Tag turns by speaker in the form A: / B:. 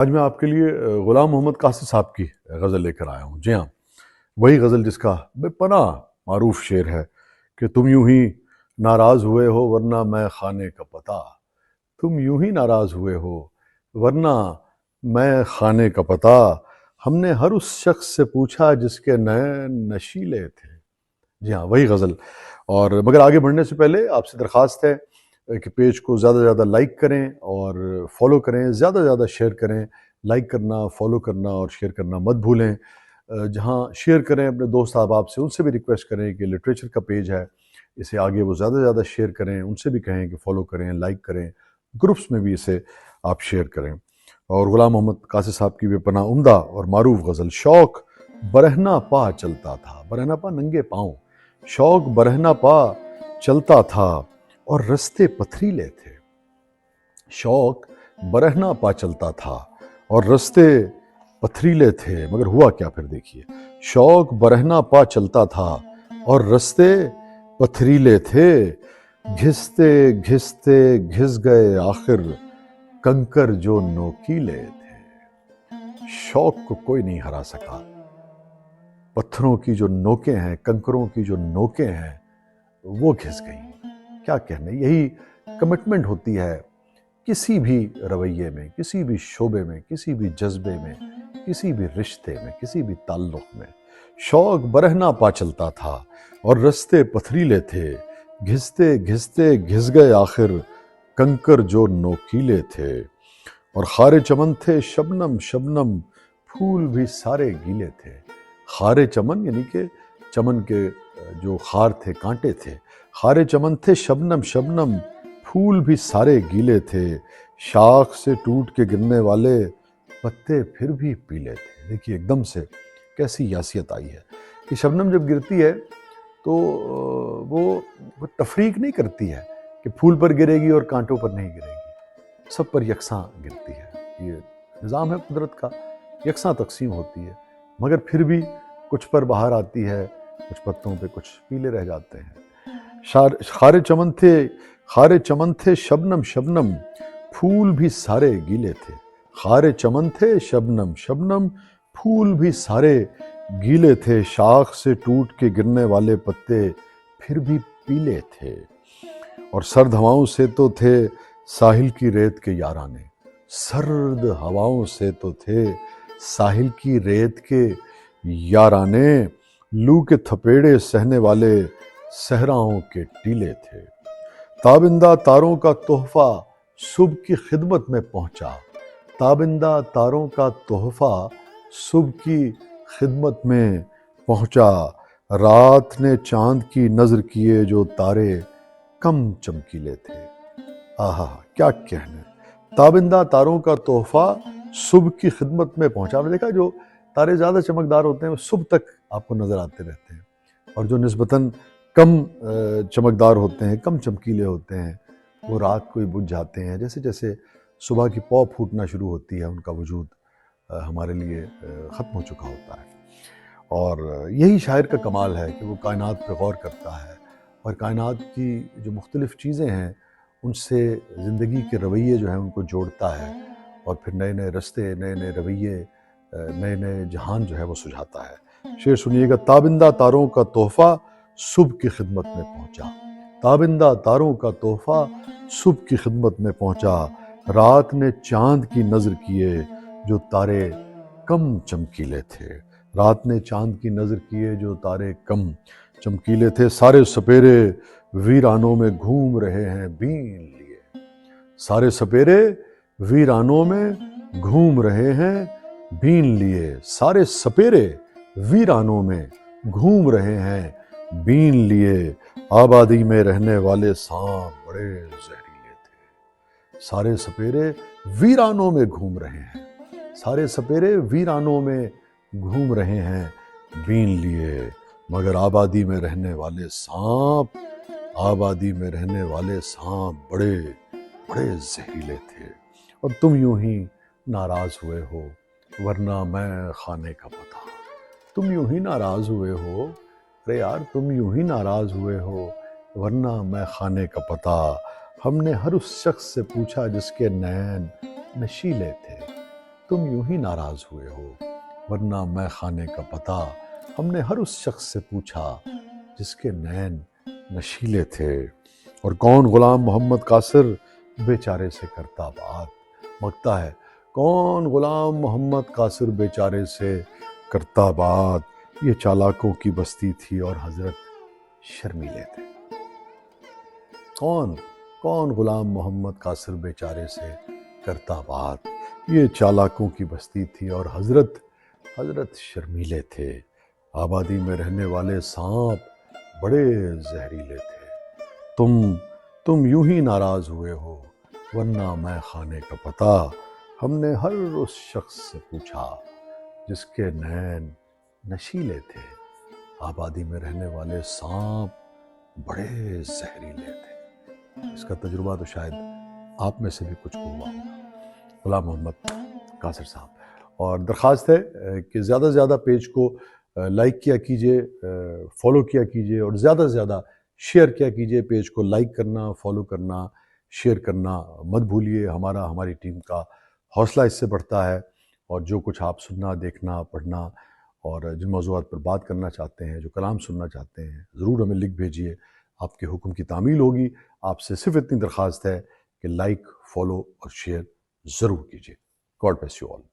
A: آج میں آپ کے لیے غلام محمد قاصد صاحب کی غزل لے کر آیا ہوں. جی ہاں، وہی غزل جس کا بے پناہ معروف شعر ہے کہ تم یوں ہی ناراض ہوئے ہو ورنہ میں خانے کا پتہ. تم یوں ہی ناراض ہوئے ہو ورنہ میں خانے کا پتہ. ہم نے ہر اس شخص سے پوچھا جس کے نین نشیلے تھے. جی ہاں، وہی غزل. اور مگر آگے بڑھنے سے پہلے آپ سے درخواست ہے کہ پیج کو زیادہ سے زیادہ لائک کریں اور فالو کریں، زیادہ سے زیادہ شیئر کریں. لائک کرنا، فالو کرنا اور شیئر کرنا مت بھولیں. جہاں شیئر کریں اپنے دوست احباب سے، ان سے بھی ریکویسٹ کریں کہ لٹریچر کا پیج ہے، اسے آگے وہ زیادہ سے زیادہ شیئر کریں. ان سے بھی کہیں کہ فالو کریں، لائک کریں، گروپس میں بھی اسے آپ شیئر کریں. اور غلام محمد قاصد صاحب کی بے پناہ عمدہ اور معروف غزل. شوق برہنہ پا چلتا تھا. برہنہ پا ننگے پاؤں. شوق برہنہ پا چلتا تھا اور رستے پتھریلے تھے. شوق برہنہ پا چلتا تھا اور رستے پتھریلے تھے. مگر ہوا کیا پھر دیکھیے. شوق برہنہ پا چلتا تھا اور رستے پتھریلے تھے. گھستے گھستے گھس گئے آخر کنکر جو نوکیلے تھے. شوق کو کوئی نہیں ہرا سکا. پتھروں کی جو نوکیں ہیں، کنکروں کی جو نوکیں ہیں، وہ گھس گئیں. کیا کہنے، یہی کمٹمنٹ ہوتی ہے کسی بھی رویے میں، کسی بھی شعبے میں، کسی بھی جذبے میں، کسی بھی رشتے میں، کسی بھی تعلق میں. شوق برہنہ پا چلتا تھا اور رستے پتھریلے تھے. گھستے گھستے گھس گئے آخر کنکر جو نوکیلے تھے. اور خارے چمن تھے شبنم شبنم پھول بھی سارے گیلے تھے. خارے چمن یعنی کہ چمن کے جو خار تھے، کانٹے تھے. خارے چمن تھے شبنم شبنم پھول بھی سارے گیلے تھے. شاخ سے ٹوٹ کے گرنے والے پتے پھر بھی پیلے تھے. دیکھیے ایک دم سے کیسی یاسیت آئی ہے کہ شبنم جب گرتی ہے تو وہ تفریق نہیں کرتی ہے کہ پھول پر گرے گی اور کانٹوں پر نہیں گرے گی. سب پر یکساں گرتی ہے. یہ نظام ہے قدرت کا، یکساں تقسیم ہوتی ہے. مگر پھر بھی کچھ پر بہار آتی ہے، کچھ پتوں پہ کچھ پیلے رہ جاتے ہیں. خارے چمن تھے شبنم شبنم پھول بھی سارے گیلے تھے. خارے چمن تھے شبنم شبنم پھول بھی سارے گیلے تھے. شاخ سے ٹوٹ کے گرنے والے پتے پھر بھی پیلے تھے. اور سرد ہواؤں سے تو تھے ساحل کی ریت کے یارانے. سرد ہواؤں سے تو تھے ساحل کی ریت کے یارانے. لو کے تھپیڑے سہنے والے صحراؤں کے ٹیلے تھے. تابندہ تاروں کا تحفہ صبح کی خدمت میں پہنچا. تابندہ تاروں کا تحفہ صبح کی خدمت میں پہنچا. رات نے چاند کی نظر کیے جو تارے کم چمکیلے تھے. آہا کیا کہنے. تابندہ تاروں کا تحفہ صبح کی خدمت میں پہنچا. آپ نے دیکھا جو تارے زیادہ چمکدار ہوتے ہیں وہ صبح تک آپ کو نظر آتے رہتے ہیں، اور جو نسبتاً کم چمکدار ہوتے ہیں، کم چمکیلے ہوتے ہیں، وہ رات کو ہی بجھ جاتے ہیں. جیسے جیسے صبح کی پاؤ پھوٹنا شروع ہوتی ہے، ان کا وجود ہمارے لیے ختم ہو چکا ہوتا ہے. اور یہی شاعر کا کمال ہے کہ وہ کائنات پہ غور کرتا ہے اور کائنات کی جو مختلف چیزیں ہیں ان سے زندگی کے رویے جو ہیں ان کو جوڑتا ہے، اور پھر نئے نئے رستے، نئے نئے رویے، نئے نئے جہان جو ہے وہ سجھاتا ہے. شعر سنیے گا. تابندہ تاروں کا تحفہ صبح کی خدمت میں پہنچا. تابندہ تاروں کا تحفہ صبح کی خدمت میں پہنچا. رات نے چاند کی نظر کیے جو تارے کم چمکیلے تھے. رات نے چاند کی نظر کیے جو تارے کم چمکیلے تھے. سارے سپیرے ویرانوں میں گھوم رہے ہیں بین لیے. سارے سپیرے ویرانوں میں گھوم رہے ہیں بین لیے. سارے سپیرے ویرانوں میں گھوم رہے ہیں بین لیے. آبادی میں رہنے والے سانپ بڑے زہریلے تھے. سارے سپیرے ویرانوں میں گھوم رہے ہیں. سارے سپیرے ویرانوں میں گھوم رہے ہیں بین لیے. مگر آبادی میں رہنے والے سانپ، آبادی میں رہنے والے سانپ بڑے بڑے زہریلے تھے. اور تم یوں ہی ناراض ہوئے ہو ورنہ میں خانے کا پتہ. تم یوں ہی ناراض ہوئے ہو، ارے یار تم یوں ہی ناراض ہوئے ہو ورنہ میں خانے کا پتہ. ہم نے ہر اس شخص سے پوچھا جس کے نین نشیلے تھے. تم یوں ہی ناراض ہوئے ہو ورنہ میں خانے کا پتہ ہم نے ہر اس شخص سے پوچھا جس کے نین نشیلے تھے۔ اور کون غلام محمد قاصر بیچارے سے کرتا بات، مانگتا ہے کون غلام محمد قاصر بیچارے سے کرتا بات، یہ چالاکوں کی بستی تھی اور حضرت شرمیلے تھے۔ کون غلام محمد قاصر بیچارے سے کرتا بات، یہ چالاکوں کی بستی تھی اور حضرت شرمیلے تھے۔ آبادی میں رہنے والے سانپ بڑے زہریلے تھے۔ تم یوں ہی ناراض ہوئے ہو ورنہ میں خانے کا پتہ ہم نے ہر اس شخص سے پوچھا جس کے نین نشیلے تھے۔ آبادی میں رہنے والے سانپ بڑے زہریلے تھے۔ اس کا تجربہ تو شاید آپ میں سے بھی کچھ کو ہوا ہوگا۔ غلام محمد قاصر صاحب۔ اور درخواست ہے کہ زیادہ سے زیادہ پیج کو لائک کیا کیجئے، فالو کیا کیجئے اور زیادہ سے زیادہ شیئر کیا کیجئے۔ پیج کو لائک کرنا، فالو کرنا، شیئر کرنا مت بھولیے۔ ہماری ٹیم کا حوصلہ اس سے بڑھتا ہے، اور جو کچھ آپ سننا، دیکھنا، پڑھنا اور جن موضوعات پر بات کرنا چاہتے ہیں، جو کلام سننا چاہتے ہیں، ضرور ہمیں لکھ بھیجیے۔ آپ کے حکم کی تعمیل ہوگی۔ آپ سے صرف اتنی درخواست ہے کہ لائک، فالو اور شیئر ضرور کیجیے۔ God bless you all.